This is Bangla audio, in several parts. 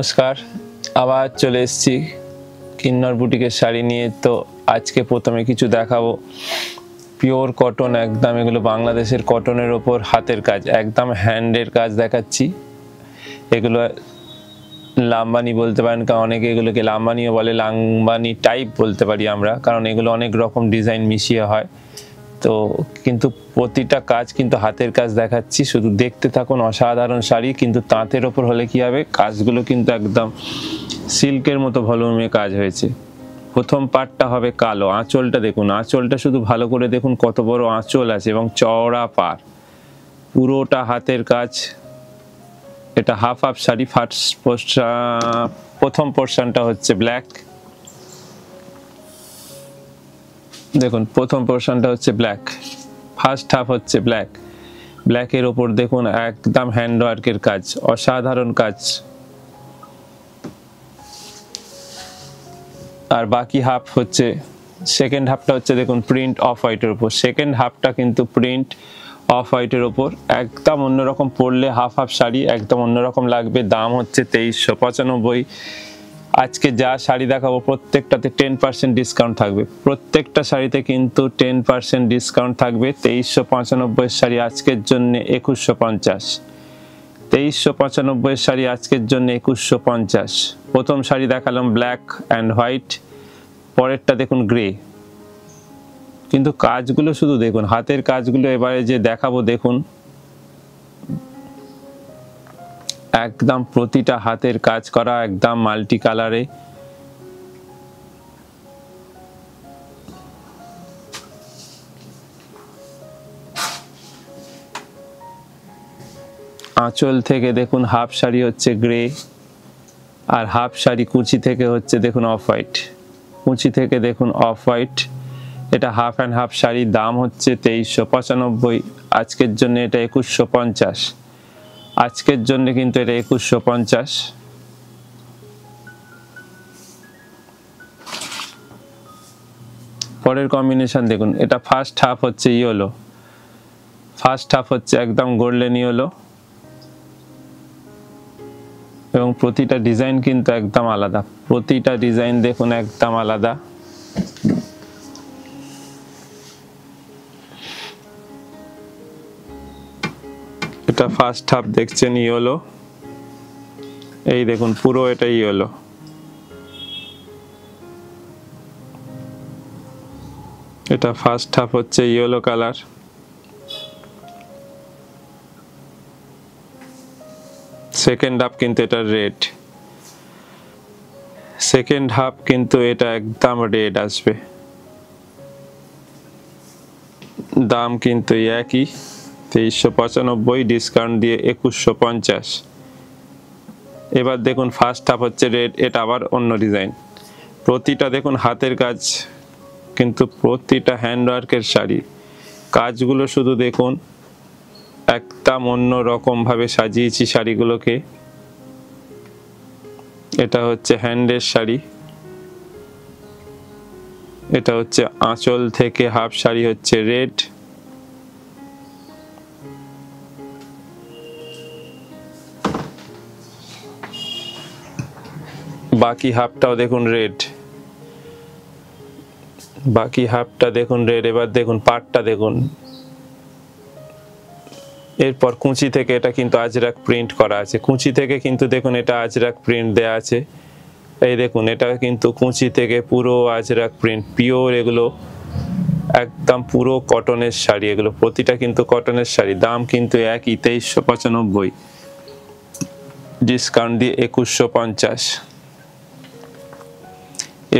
নমস্কার, আবার চলে এসেছি কিন্নর বুটিকের শাড়ি নিয়ে। তো আজকে প্রথমে কিছু দেখাবো পিওর কটন, একদম এগুলো বাংলাদেশের কটনের ওপর হাতের কাজ, একদম হ্যান্ডের কাজ দেখাচ্ছি। এগুলো লাম্বানি বলতে পারেন, কারণ অনেকে এগুলোকে লাম্বানিও বলে, লাম্বানি টাইপ বলতে পারি আমরা, কারণ এগুলো অনেক রকম ডিজাইন মিশিয়ে হয়। তো কিন্তু প্রতিটা কাজ কিন্তু হাতের কাজ দেখাচ্ছি, শুধু দেখতে থাকুন। অসাধারণ শাড়ি, কিন্তু তাঁতের ওপর হলে কি হবে, কাজগুলো কিন্তু একদম সিল্কের মতো ভলিউমে কাজ হয়েছে। প্রথম পার্টটা হবে কালো, আঁচলটা দেখুন, আঁচলটা শুধু ভালো করে দেখুন কত বড় আঁচল আছে এবং চওড়া পার, পুরোটা হাতের কাজ। এটা হাফ হাফ শাড়ি। প্রথম পোর্শনটা হচ্ছে ব্ল্যাক, দেখুন প্রথম পোর্শনটা হচ্ছে ব্ল্যাক, ফার্স্ট হাফ হচ্ছে ব্ল্যাক। ব্ল্যাকের ওপর দেখুন একদম হ্যান্ডওয়ার্কের কাজ, অসাধারণ কাজ। আর বাকি হাফ হচ্ছে, সেকেন্ড হাফটা হচ্ছে দেখুন প্রিন্ট অফ হোয়াইটের ওপর। সেকেন্ড হাফটা কিন্তু প্রিন্ট অফ হোয়াইটের ওপর, একদম অন্যরকম। পরলে হাফ হাফ শাড়ি একদম অন্যরকম লাগবে। দাম হচ্ছে 2395। আজকে যা শাড়ি দেখাবো প্রত্যেকটাতে 10% ডিসকাউন্ট থাকবে, প্রত্যেকটা শাড়িতে কিন্তু 10% ডিসকাউন্ট থাকবে। 2395 শাড়ি আজকের জন্য 2150। 2395 শাড়ি আজকের জন্য 2150। প্রথম শাড়ি দেখালাম ব্ল্যাক অ্যান্ড হোয়াইট, পরেরটা দেখুন গ্রে। কিন্তু কাজগুলো শুধু দেখুন, হাতের কাজগুলো এবারে যে দেখাবো দেখুন, একদম প্রতিটা হাতের কাজ করা, একদম মাল্টি কালারে। আঁচল থেকে দেখুন হাফ শাড়ি হচ্ছে গ্রে, আর হাফ শাড়ি কুচি থেকে হচ্ছে দেখুন অফ হোয়াইট, কুচি থেকে দেখুন অফ হোয়াইট। এটা হাফ অ্যান্ড হাফ শাড়ি, দাম হচ্ছে 2395। আজকের জন্য এটা 2150। আজকের জন্য কিন্তু এটা 2150। পরের কম্বিনেশন দেখুন, এটা ফার্স্ট হাফ হচ্ছে ইয়েলো, ফার্স্ট হাফ হচ্ছে একদম গোল্ডেন ইয়েলো, এবং প্রতিটা ডিজাইন কিন্তু একদম আলাদা। প্রতিটা ডিজাইন দেখুন একদম আলাদা। এটা ফার্স্ট হাফ দেখছেন ইয়েলো, এই দেখুন পুরো এটা ইয়েলো। এটা ফার্স্ট হাফ হচ্ছে ইয়েলো কালার, সেকেন্ড হাফ কিন্তু এটা রেড, সেকেন্ড হাফ কিন্তু এটা একদম রেড আসবে। দাম কিন্তু একই, 2395, ডিসকাউন্ট দিয়ে 2150। এবার দেখুন ফার্স্ট হাফ হচ্ছে রেড, এটা আবার অন্য ডিজাইন। প্রতিটা দেখুন হাতের কাজ, কিন্তু প্রতিটা হ্যান্ডওয়ার্কের শাড়ি। কাজগুলো শুধু দেখুন, একদম অন্য রকম ভাবে সাজিয়েছি শাড়িগুলোকে। এটা হচ্ছে হ্যান্ডের শাড়ি, এটা হচ্ছে আঁচল থেকে হাফ শাড়ি হচ্ছে রেড, বাকি হাফটাও দেখুন রেড, বাকি হাফটা দেখুন রেড। এবার দেখুন পাটটা দেখুন, এরপর কুঁচি থেকে এটা কিন্তু আজরাক প্রিন্ট করা আছে, কুঁচি থেকে কিন্তু দেখুন এটা আজরাক প্রিন্ট দেয়া আছে। এই দেখুন এটা কিন্তু কুঁচি থেকে পুরো আজরাক প্রিন্ট, পিওর। এগুলো একদম পুরো কটনের শাড়ি, এগুলো প্রতিটা কিন্তু কটনের শাড়ি। দাম কিন্তু একই, 2395, ডিসকাউন্ট দিয়ে 2150।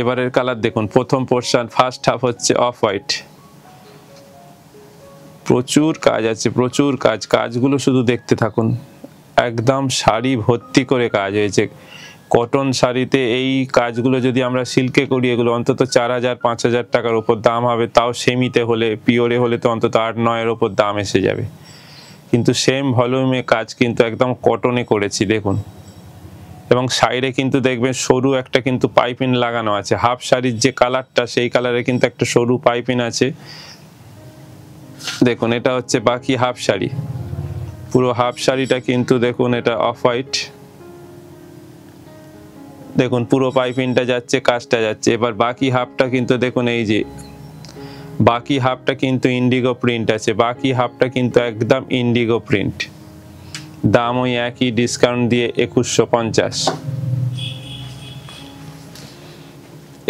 এবারের কালার দেখুন, প্রথম পোর্শন ফার্স্ট হাফ হচ্ছে অফ হোয়াইট, প্রচুর কাজ আছে, প্রচুর কাজ। কাজগুলো শুধু দেখতে থাকুন, একদম শাড়ি ভর্তি করে কাজ হয়েছে। কটন শাড়িতে এই কাজগুলো যদি আমরা সিল্কে করি, এগুলো অন্তত 4000-5000 টাকার উপর দাম হবে, তাও সেমিতে হলে, পিওরে হলে তো অন্তত 8-9-এর উপর দাম এসে যাবে। কিন্তু সেম ভলিউমে কাজ কিন্তু একদম কটনে করেছি দেখুন। এবং সাইডে কিন্তু দেখবেন সরু একটা কিন্তু পাইপিং লাগানো আছে। হাফ শাড়ির যে কালারটা, সেই কালারে কিন্তু একটা সরু পাইপিং আছে দেখুন। এটা হচ্ছে বাকি হাফ শাড়ি, পুরো হাফ শাড়িটা কিন্তু দেখুন এটা অফ হোয়াইট, দেখুন পুরো পাইপিংটা যাচ্ছে, কাজটা যাচ্ছে। এবার বাকি হাফটা কিন্তু দেখুন, এই যে বাকি হাফটা কিন্তু ইন্ডিগো প্রিন্ট আছে, বাকি হাফটা কিন্তু একদম ইন্ডিগো প্রিন্ট। দাম ওই একই, ডিসকাউন্ট দিয়ে 2150।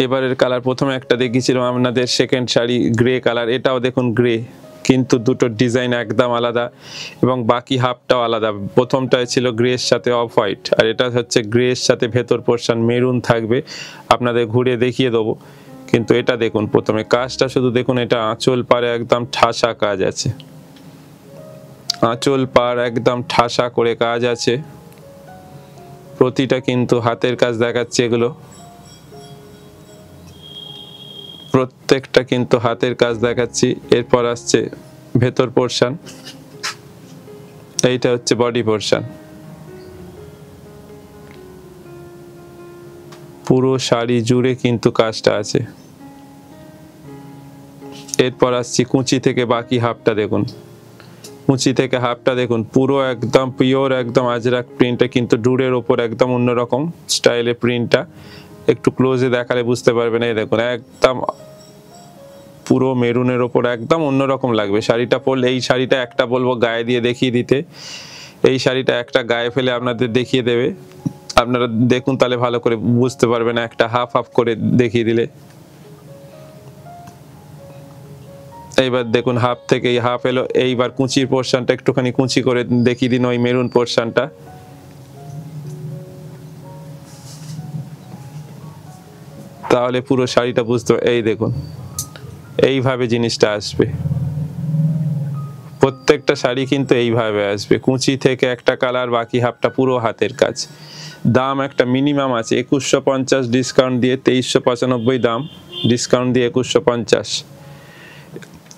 এবারের কালার প্রথমে একটা দেখিয়েছিলাম আপনাদের, সেকেন্ড শাড়ি গ্রে কালার। এটাও দেখুন গ্রে, কিন্তু দুটো ডিজাইন একদম আলাদা এবং বাকি হাফটাও আলাদা। প্রথমটায় ছিল গ্রের সাথে অফ হোয়াইট, আর এটা হচ্ছে গ্রের সাথে ভেতর পোর্শন মেরুন থাকবে। আপনাদের ঘুরে দেখিয়ে দেবো। কিন্তু এটা দেখুন, প্রথমে কাজটা শুধু দেখুন, এটা আঁচল পাড়ে একদম ঠাসা কাজ আছে, আঁচল পাড় একদম ঠাসা করে কাজ আছে। প্রতিটা কিন্তু হাতের কাজ দেখাচ্ছে, এগুলো প্রত্যেকটা কিন্তু হাতের কাজ দেখাচ্ছি। এরপর আসছে ভেতর পোর্শন, এইটা হচ্ছে বডি পোর্শন। পুরো শাড়ি জুড়ে কিন্তু কাজটা আছে। এরপর আসছি কুঁচি থেকে বাকি হাফটা দেখুন, কুঁচি থেকে হাফটা দেখুন, পুরো একদম পিওর একদম আজরাক প্রিন্টটা, কিন্তু ডুরের ওপর একদম অন্যরকম স্টাইলে প্রিন্টটা। একটু ক্লোজে দেখালে বুঝতে পারবেন। এই দেখুন একদম পুরো মেরুনের ওপর একদম অন্যরকম লাগবে শাড়িটা পরলে। এই শাড়িটা একটা বলবো গায়ে দিয়ে দেখিয়ে দিতে, এই শাড়িটা একটা গায়ে ফেলে আপনাদের দেখিয়ে দেবে। আপনারা দেখুন, তাহলে ভালো করে বুঝতে পারবেন, একটা হাফ হাফ করে দেখিয়ে দিলে। এইবার দেখুন হাফ থেকে এই হাফ এলো। এইবার কুঁচির পোর্শনটা একটুখানি কুঁচি করে দেখিয়ে দিন, ওই মেরুন পোর্শনটা। তাহলে পুরো শাড়িটা বুঝতে, এই দেখুন এইভাবে জিনিসটা আসবে। প্রত্যেকটা শাড়ি কিন্তু এইভাবে আসবে, কুঁচি থেকে একটা কালার, বাকি হাফটা পুরো হাতের কাজ। দাম একটা মিনিমাম আছে 2150, ডিসকাউন্ট দিয়ে 2395 দাম, ডিসকাউন্ট দিয়ে 2150।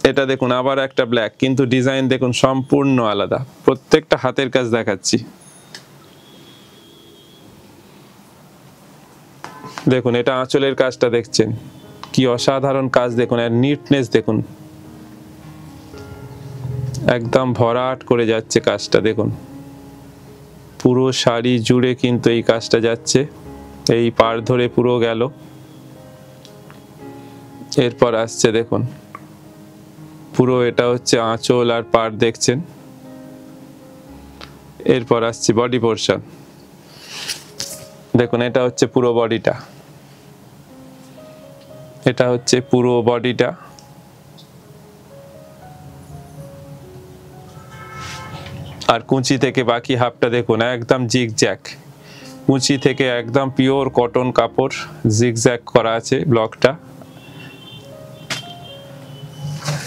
এটা দেখুন আবার একটা ব্ল্যাক, কিন্তু ডিজাইন দেখুন সম্পূর্ণ আলাদা। প্রত্যেকটা হাতের কাজ দেখাচ্ছি। দেখুন এটা আঁচলের কাজটা দেখছেন, কি অসাধারণ কাজ দেখুন, আর নিটনেস দেখুন, একদম ভরাট করে যাচ্ছে কাজটা। দেখুন পুরো শাড়ি জুড়ে কিন্তু এই কাজটা যাচ্ছে, এই পাড় ধরে পুরো গেল। এরপর আসছে দেখুন পুরো, এটা হচ্ছে আঁচল আর পাড় দেখছেন। এরপর আসছে বডি পোর্শন, দেখুন এটা হচ্ছে পুরো বডিটা, এটা হচ্ছে পুরো বডিটা। আর কুঁচি থেকে বাকি হাফটা দেখুন একদম জিগজ্যাগ, কুঁচি থেকে একদম পিওর কটন কাপড়, জিগজ্যাগ করা আছে ব্লকটা।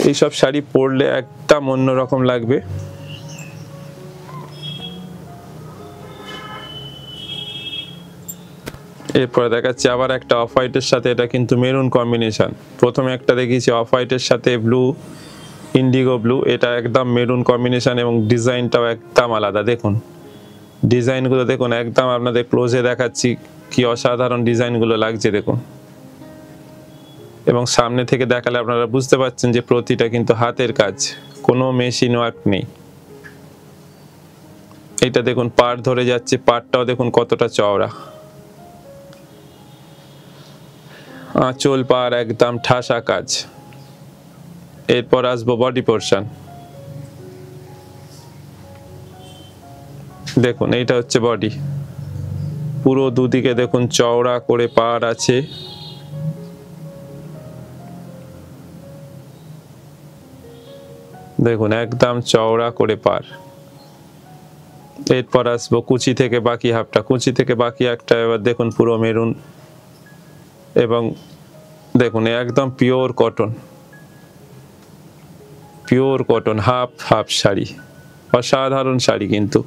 এইসব শাড়ি পরলে একদম অন্যরকম লাগবে। এরপরে দেখাচ্ছি আবার একটা অফ হোয়াইটের সাথে, এটা কিন্তু মেরুন কম্বিনেশন। প্রথমে একটা দেখিয়েছি অফ হোয়াইটের সাথে ব্লু, ইন্ডিগো ব্লু, এটা একদম মেরুন কম্বিনেশন এবং ডিজাইনটাও একদম আলাদা। দেখুন ডিজাইনগুলো দেখুন, একদম আপনাদের ক্লোজে দেখাচ্ছি কি অসাধারণ ডিজাইনগুলো লাগছে দেখুন। এবং সামনে থেকে দেখালে আপনারা বুঝতে পারছেন যে প্রতিটা কিন্তু হাতের কাজ, কোনো মেশিন ওয়ার্ক নেই। এটা দেখুন পাড় ধরে যাচ্ছে, পাড়টাও দেখুন কতটা চওড়া, আঁচল পাড় একদম ঠাসা কাজ। এরপর আসবো বডি পোর্শন, দেখুন এইটা হচ্ছে বডি, পুরো দুদিকে দেখুন চওড়া করে পাড় আছে। দেখুন একদম চওড়া করে পাড়। এরপর আসবো কুচি থেকে বাকি হাফটা, কুচি থেকে বাকি একটা এবার দেখুন পুরো মেরুন, এবং দেখুন একদম pure cotton, pure cotton half half sari, অসাধারণ শাড়ি। কিন্তু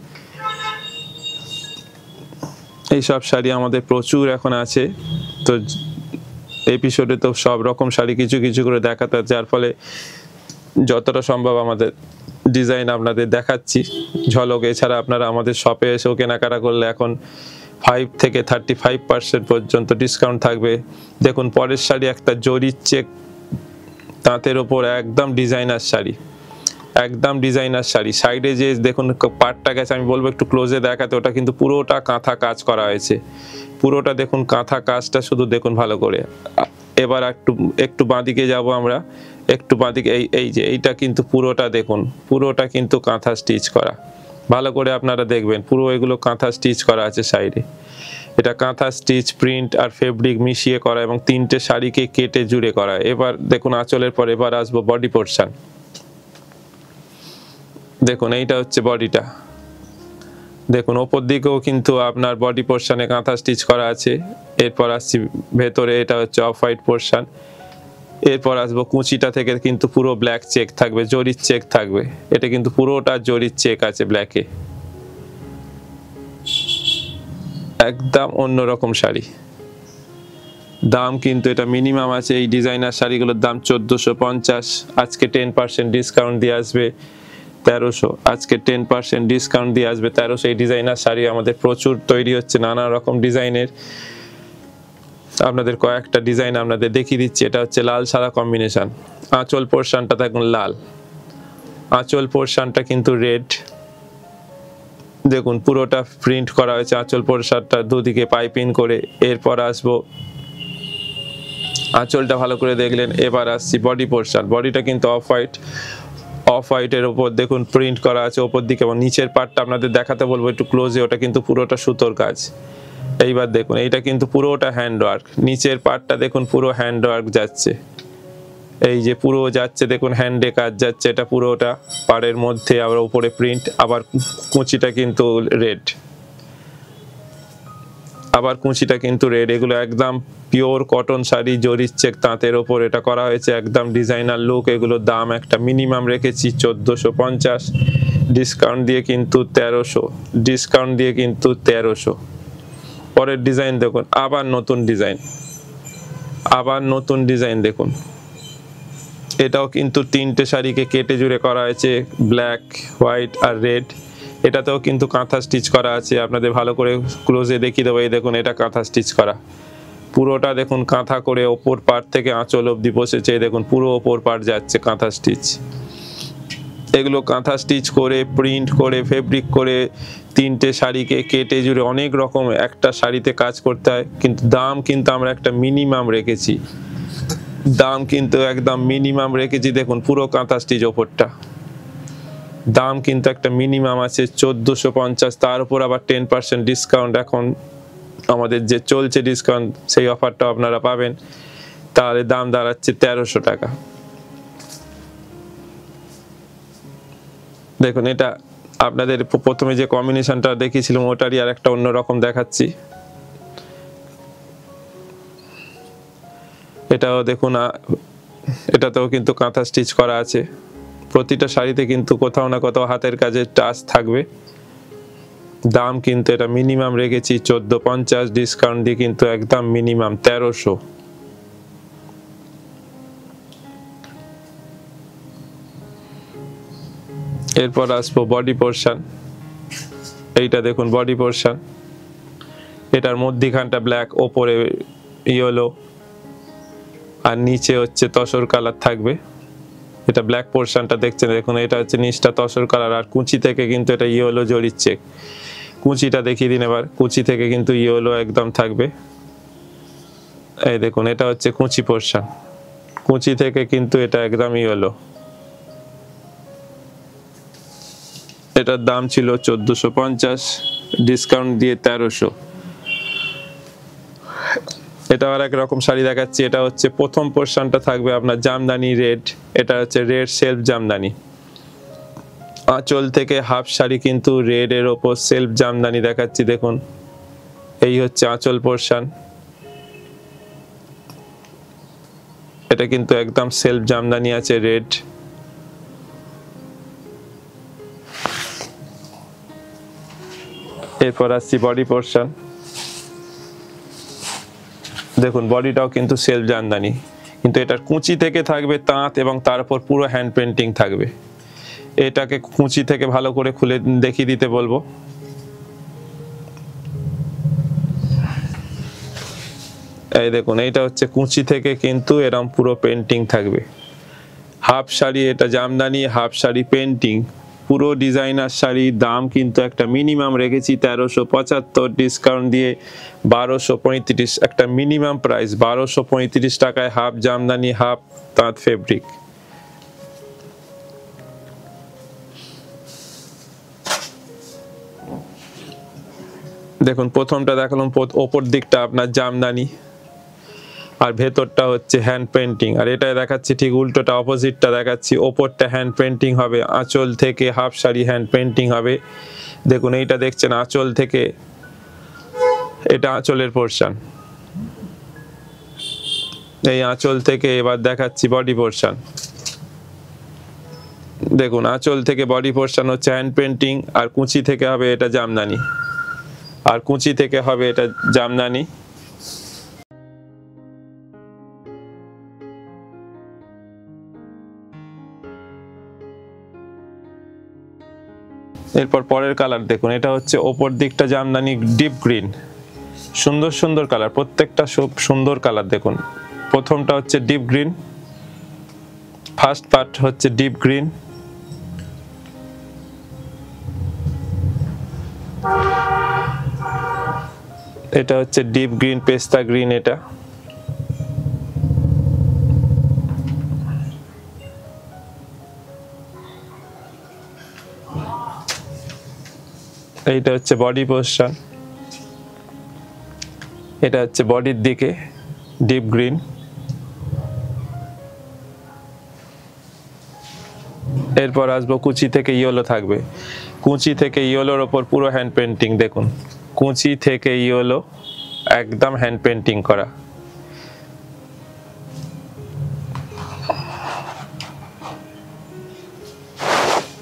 এইসব শাড়ি আমাদের প্রচুর এখন আছে, তো এপিসোডে তো সব রকম শাড়ি কিছু কিছু করে দেখাতে, যার ফলে যতটা সম্ভব আমাদের ডিজাইন আপনাদের দেখাচ্ছি ঝলক। এছাড়া আপনারা আমাদের শপে এসেও কেনাকাটা করলে এখন 5 থেকে 35% পর্যন্ত ডিসকাউন্ট থাকবে। দেখুন পরের শাড়ি একটা জরির চেক তাঁতের ওপর একদম ডিজাইনার শাড়ি, একদম ডিজাইনার শাড়ি। সাইডে যে দেখুন পাটটা গেছে, আমি বলবো একটু ক্লোজে দেখাতে, ওটা কিন্তু পুরোটা কাঁথা কাজ করা হয়েছে, পুরোটা দেখুন কাঁথা কাজটা শুধু দেখুন ভালো করে। এবার একটু একটু বাঁদিকে যাব আমরা, একটু বাঁদিকে, এই যে এইটা কিন্তু পুরোটা দেখুন, পুরোটা কিন্তু কাঁথা স্টিচ করা, ভালো করে আপনারা দেখবেন, পুরো এগুলো কাঁথা স্টিচ করা আছে সাইডে। এটা কাঁথা স্টিচ, প্রিন্ট আর ফেব্রিক মিশিয়ে করা এবং 3টে শাড়িকে কেটে জুড়ে করা। এবার দেখুন আঁচলের পর এবার আসবো বডি পোর্শন। দেখুন এইটা হচ্ছে বডিটা, দেখুন ওপর দিকেও কিন্তু আপনার বডি পোর্শনে কাঁথা স্টিচ করা আছে। এরপর আসছি ভেতরে, এটা হচ্ছে অফ হোয়াইট পোর্শন। এরপর আসবো কুচিটা থেকে কিন্তু পুরো ব্ল্যাক চেক থাকবে, জরির চেক থাকবে, এটা কিন্তু পুরোটা জরির চেক আছে ব্ল্যাকে, একদম অন্যরকম শাড়ি। দাম কিন্তু এটা মিনিমাম আছে, এই ডিজাইনার শাড়িগুলোর দাম 1450, আজকে 10% ডিসকাউন্ট দিয়ে আসবে 1300, আজকে 10% ডিসকাউন্ট দিয়ে আসবে 1300। এই ডিজাইনার শাড়ি আমাদের প্রচুর তৈরি হচ্ছে, নানা রকম ডিজাইনের। আপনাদের কয়েকটা ডিজাইন আপনাদের দেখিয়ে দিচ্ছি। এটা হচ্ছে লাল সাদা কম্বিনেশন, আঁচল পোর্শনটা দেখুন লাল, আঁচল পোর্শনটা কিন্তু রেড, দেখুন পুরোটা প্রিন্ট করা হয়েছে আঁচল পোর্শনটা দুদিকে পাইপিং করে। এরপর আসবো আঁচলটা ভালো করে দেখলেন। এবার আসছি বডি পোর্শন, বডিটা কিন্তু অফ হোয়াইট, অফ হোয়াইটের ওপর দেখুন প্রিন্ট করা আছে ওপর দিকে, এবং নিচের পার্টটা আপনাদের দেখাতে বলবো একটু ক্লোজে, ওটা কিন্তু পুরোটা সুতোর কাজ। এইবার দেখুন এইটা কিন্তু পুরোটা হ্যান্ড ওয়ার্ক, নিচের পার্টটা দেখুন পুরো হ্যান্ড ওয়ার্ক যাচ্ছে, এই যে পুরো যাচ্ছে দেখুন হ্যান্ডে কাজ যাচ্ছে, এটা পুরোটা পাড়ের মধ্যে, আবার উপরে প্রিন্ট, আবার কুচিটা কিন্তু রেড, আবার কুচিটা কিন্তু রেড। এগুলো একদম পিওর কটন শাড়ি, জরির চেক তাঁতের ওপর এটা করা হয়েছে, একদম ডিজাইনার লুক। এগুলোর দাম একটা মিনিমাম রেখেছি 1450, ডিসকাউন্ট দিয়ে কিন্তু 1300, ডিসকাউন্ট দিয়ে কিন্তু 1300। পরের ডিজাইন দেখুন, আবার নতুন ডিজাইন, আবার নতুন ডিজাইন দেখুন, এটাও কিন্তু 3টে শাড়িকে কেটে জুড়ে করা হয়েছে, ব্ল্যাক, হোয়াইট আর রেড। এটাতেও কিন্তু কাঁথা স্টিচ করা আছে, আপনাদের ভালো করে ক্লোজে দেখিয়ে দেবো। এই দেখুন এটা কাঁথা স্টিচ করা, পুরোটা দেখুন কাঁথা করে ওপর পার্ট থেকে আঁচল অবধি বসেছে, দেখুন পুরো ওপর পার্ট যাচ্ছে কাঁথা স্টিচ। এগুলো কাঁথা স্টিচ করে প্রিন্ট করে ফেব্রিক করে 3টে শাড়িকে কেটে জুড়ে অনেক রকম একটা শাড়িতে কাজ করতে হয়, কিন্তু দাম কিন্তু আমরা একটা মিনিমাম রেখেছি, দাম কিন্তু একদম মিনিমাম রেখেছি। দেখুন পুরো কাঁথা স্টিচ ওপরটা, দাম কিন্তু একটা মিনিমাম আছে 1450, তার উপর আবার 10% ডিসকাউন্ট, এখন আমাদের যে চলছে ডিসকাউন্ট সেই অফারটা আপনারা পাবেন, তাহলে দাম দাঁড়াচ্ছে 1300 টাকা। দেখুন এটা আপনাদের প্রথমে যে কম্বিনেশনটা দেখিয়েছিলাম ওটারই আর একটা অন্যরকম দেখাচ্ছি। এটাও দেখুন, এটাতেও কিন্তু কাঁথা স্টিচ করা আছে, প্রতিটা শাড়িতে কিন্তু কোথাও না কোথাও হাতের কাজের টাচ থাকবে। দাম কিন্তু এটা মিনিমাম রেখেছি 1450, ডিসকাউন্ট দিয়ে কিন্তু একদম মিনিমাম 1300। এরপর আসবো বডি পোর্শন, এইটা দেখুন বডি পোর্শন, এটার মধ্যিখানটা ব্ল্যাক, ওপরে ইয়েলো আর নিচে হচ্ছে তসর কালার থাকবে। এটা ব্ল্যাক পোর্শনটা দেখছেন, দেখুন এটা হচ্ছে নিচটা তসর কালার, আর কুচি থেকে কিন্তু এটা ইয়েলো জরির চেক। কুচিটা দেখিয়ে দিন এবার, কুচি থেকে কিন্তু ইয়েলো একদম থাকবে, এই দেখুন এটা হচ্ছে কুচি পোর্শন, কুচি থেকে কিন্তু এটা একদম ইয়েলো। এটার দাম ছিল 1450, ডিসকাউন্ট দিয়ে 1300। এটা আর এক রকম শাড়ি দেখাচ্ছি, এটা হচ্ছে প্রথম পোর্শনটা থাকবে আপনার জামদানি রেড, এটা হচ্ছে রেড সেলফ জামদানি, আঁচল থেকে হাফ শাড়ি কিন্তু রেড এর ওপর সেলফ জামদানি দেখাচ্ছি। দেখুন এই হচ্ছে আঁচল পোর্শন, এটা কিন্তু একদম সেলফ জামদানি আছে রেড। এরপর আসছি বডি পোর্শন, দেখুন বডিটাও কিন্তু সেলফ জামদানি, কিন্তু এটার কুচি থেকে থাকবে তাঁত এবং তার উপর পুরো হ্যান্ড পেন্টিং থাকবে। এটাকে কুচি থেকে ভালো করে খুলে দেখিয়ে দিতে বলবো। এই দেখুন এইটা হচ্ছে কুচি থেকে কিন্তু এরকম পুরো পেন্টিং থাকবে, হাফ শাড়ি, এটা জামদানি হাফ শাড়ি পেন্টিং, পুরো ডিজাইনার শাড়ি। দাম কিন্তু একটা মিনিমাম রেখেছি 1375, ডিসকাউন্ট দিয়ে 1235, একটা মিনিমাম প্রাইস 1235 টাকায় হাফ জামদানি হাফ তাঁত ফেব্রিক। দেখুন প্রথমটা দেখালাম, ওপর দিকটা আপনার জামদানি আর ভেতরটা হচ্ছে হ্যান্ড পেন্টিং। আর এটা দেখাচ্ছি ঠিক উল্টোটা, অপোজিটটা দেখাচ্ছি, ওপরটা হ্যান্ড পেন্টিং হবে, আঁচল থেকে হাফ শাড়ি হ্যান্ড পেন্টিং হবে। দেখুন এইটা দেখছেন আঁচল থেকে, এটা আঁচলের পোর্শন, এই আঁচল থেকে। এবার দেখাচ্ছি বডি পোর্শন। দেখুন আঁচল থেকে বডি পোর্শন হচ্ছে হ্যান্ড পেন্টিং, আর কুঁচি থেকে হবে এটা জামদানি, আর কুঁচি থেকে হবে এটা জামদানি। এরপর পরের কালার দেখুন, এটা হচ্ছে ওপর দিকটা জামদানি ডিপ গ্রিন, সুন্দর সুন্দর কালার, প্রত্যেকটা সব সুন্দর কালার। দেখুন প্রথমটা হচ্ছে ডিপ গ্রিন, ফার্স্ট পার্ট হচ্ছে ডিপ গ্রিন, এটা হচ্ছে ডিপ গ্রিন পেস্তা গ্রিন, এটা এইটা হচ্ছে বডি পোর্শন, এটা হচ্ছে বডির দিকে ডিপ গ্রিন। এরপর আসবো কুচি থেকে ইয়েলো থাকবে, কুচি থেকে ইয়েলোর ওপর পুরো হ্যান্ড পেন্টিং। দেখুন কুচি থেকে ইয়েলো একদম হ্যান্ড পেন্টিং করা।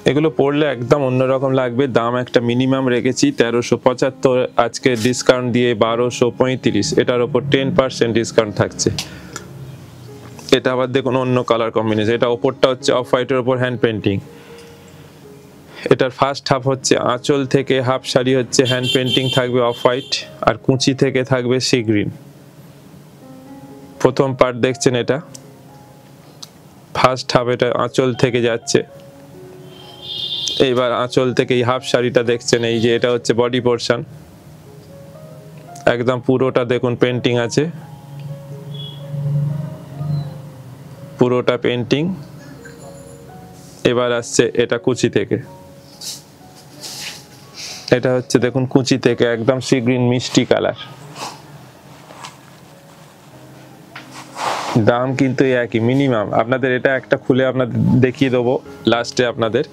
এগুলো পরলে একদম অন্যরকম লাগবে। দাম একটা মিনিমাম রেখেছি 1375, আজকে ডিসকাউন্ট দিয়ে 1235, এটার ওপর 10% ডিসকাউন্ট থাকছে। এটা আবার দেখুন অন্য কালার কম্বিনেশন, এটা ওপরটা হচ্ছে অফ হোয়াইটের ওপর হ্যান্ড পেন্টিং। এটার ফার্স্ট হাফ হচ্ছে আঁচল থেকে হাফ শাড়ি হচ্ছে হ্যান্ড পেন্টিং থাকবে অফ হোয়াইট, আর কুচি থেকে থাকবে সি গ্রিন। প্রথম পার্ট দেখছেন, এটা ফার্স্ট হাফ, এটা আঁচল থেকে যাচ্ছে। এইবার আঁচল থেকে এই হাফ শাড়িটা দেখছেন, এই যে এটা হচ্ছে বডি পোর্শন, একদম পুরোটা দেখুন পেন্টিং আছে, পুরোটা পেন্টিং। এবার আসছে এটা কুচি থেকে, এটা হচ্ছে দেখুন কুচি থেকে একদম সি গ্রিন মিষ্টি কালার। দাম কিন্তু একই মিনিমাম। আপনাদের এটা একটা খুলে আপনাদের দেখিয়ে দেবো লাস্টে, আপনাদের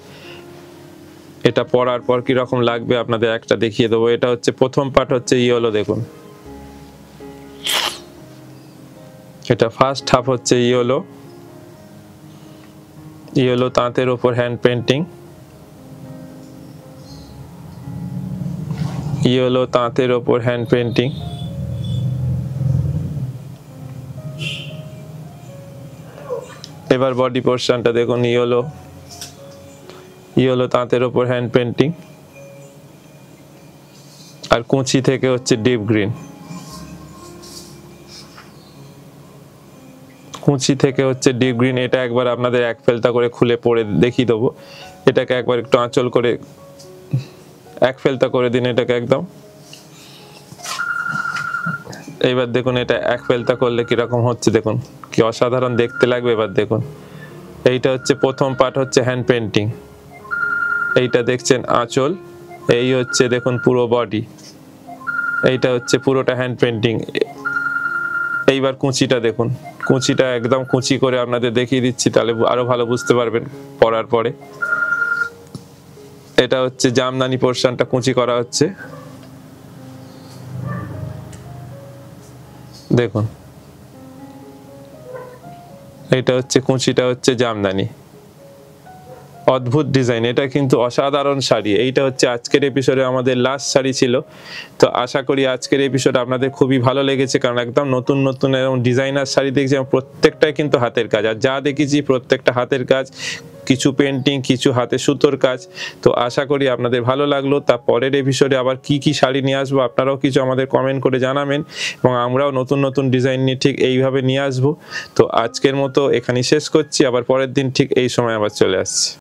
এটা পরার পর কিরকম লাগবে আপনাদের একটা দেখিয়ে দেবো। এটা হচ্ছে প্রথম পার্ট হচ্ছে ইয়েলো, দেখুন এটা ফার্স্ট হাফ হচ্ছে ইয়েলো, ইয়েলো তাঁতের ওপর হ্যান্ড পেন্টিং, ইয়েলো তাঁতের ওপর হ্যান্ড পেন্টিং। এবার বডি পোর্শনটা দেখুন, ইয়েলো, ইয়েলো তাঁতের ওপর হ্যান্ড পেন্টিং, আর কুচি থেকে হচ্ছে ডিপ গ্রিন, কুচি থেকে হচ্ছে ডিপ গ্রিন। এটা একবার আপনাদের এক ফেলতা করে খুলে পরে দেখিয়ে দেবো। এটাকে একবার একটু আঁচল করে এক ফেলতা করে দিন এটাকে একদম। এইবার দেখুন এটা এক ফেলতা করলে কিরকম হচ্ছে, দেখুন কি অসাধারণ দেখতে লাগবে। এবার দেখুন এইটা হচ্ছে প্রথম পার্ট হচ্ছে হ্যান্ড পেন্টিং, এইটা দেখছেন আঁচল, এই হচ্ছে দেখুন পুরো বডি, এইটা হচ্ছে পুরোটা হ্যান্ড পেন্টিং। এইবার কুচিটা দেখুন, কুচিটা একদম কুচি করে আপনাদের দেখিয়ে দিচ্ছি, তাহলে আরো ভালো বুঝতে পারবেন পরার পরে। এটা হচ্ছে জামদানি পোর্শনটা কুচি করা হচ্ছে, দেখুন এটা হচ্ছে কুচিটা হচ্ছে জামদানি। অদ্ভুত ডিজাইন, এটা কিন্তু অসাধারণ শাড়ি। এইটা হচ্ছে আজকের এপিসোডে আমাদের লাস্ট শাড়ি ছিল। তো আশা করি আজকের এপিসোড আপনাদের খুবই ভালো লেগেছে, কারণ একদম নতুন নতুন এবং ডিজাইনার শাড়ি দেখছি, প্রত্যেকটাই কিন্তু হাতের কাজ। আর যা দেখেছি প্রত্যেকটা হাতের কাজ, কিছু পেন্টিং, কিছু হাতে সুতোর কাজ। তো আশা করি আপনাদের ভালো লাগলো। তা পরের এপিসোডে আবার কি কি শাড়ি নিয়ে আসবো আপনারাও কিছু আমাদের কমেন্ট করে জানাবেন, এবং আমরাও নতুন নতুন ডিজাইন নিয়ে ঠিক এইভাবে নিয়ে আসবো। তো আজকের মতো এখানেই শেষ করছি, আবার পরের দিন ঠিক এই সময় আবার চলে আসছি।